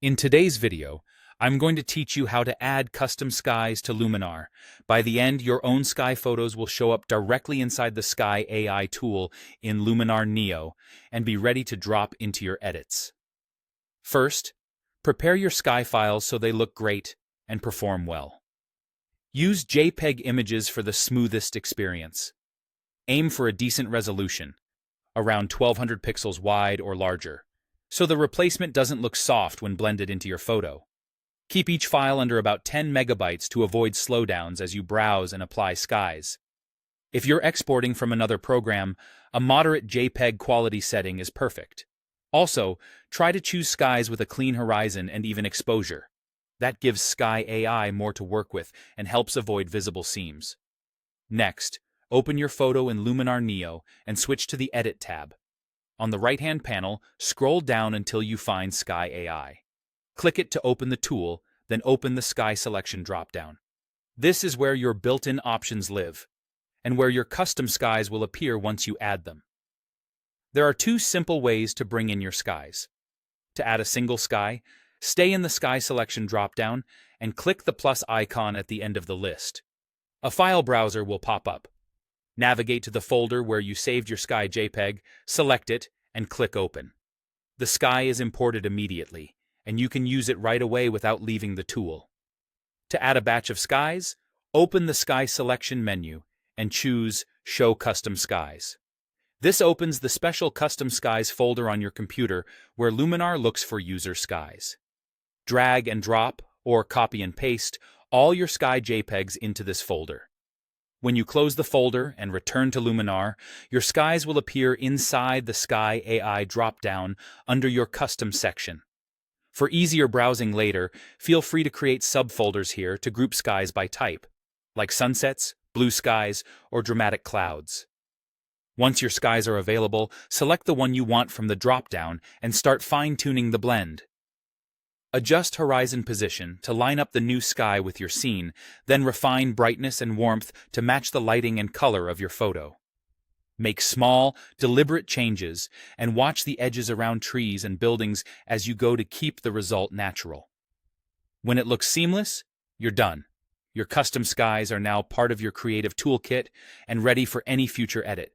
In today's video, I'm going to teach you how to add custom skies to Luminar. By the end, your own sky photos will show up directly inside the Sky AI tool in Luminar Neo and be ready to drop into your edits. First, prepare your sky files so they look great and perform well. Use JPEG images for the smoothest experience. Aim for a decent resolution, around 1200 pixels wide or larger, so the replacement doesn't look soft when blended into your photo. Keep each file under about 10 megabytes to avoid slowdowns as you browse and apply skies. If you're exporting from another program, a moderate JPEG quality setting is perfect. Also, try to choose skies with a clean horizon and even exposure. That gives Sky AI more to work with and helps avoid visible seams. Next, open your photo in Luminar Neo and switch to the Edit tab. On the right-hand panel, scroll down until you find Sky AI. Click it to open the tool, then open the Sky Selection dropdown. This is where your built-in options live, and where your custom skies will appear once you add them. There are two simple ways to bring in your skies. To add a single sky, stay in the Sky Selection dropdown and click the plus icon at the end of the list. A file browser will pop up. Navigate to the folder where you saved your sky JPEG, select it, and click Open. The sky is imported immediately, and you can use it right away without leaving the tool. To add a batch of skies, open the Sky Selection menu and choose Show Custom Skies. This opens the special Custom Skies folder on your computer where Luminar looks for user skies. Drag and drop, or copy and paste, all your sky JPEGs into this folder. When you close the folder and return to Luminar, your skies will appear inside the Sky AI dropdown under your Custom section. For easier browsing later, feel free to create subfolders here to group skies by type, like sunsets, blue skies, or dramatic clouds. Once your skies are available, select the one you want from the dropdown and start fine-tuning the blend. Adjust horizon position to line up the new sky with your scene, then refine brightness and warmth to match the lighting and color of your photo. Make small, deliberate changes and watch the edges around trees and buildings as you go to keep the result natural. When it looks seamless, you're done. Your custom skies are now part of your creative toolkit and ready for any future edit.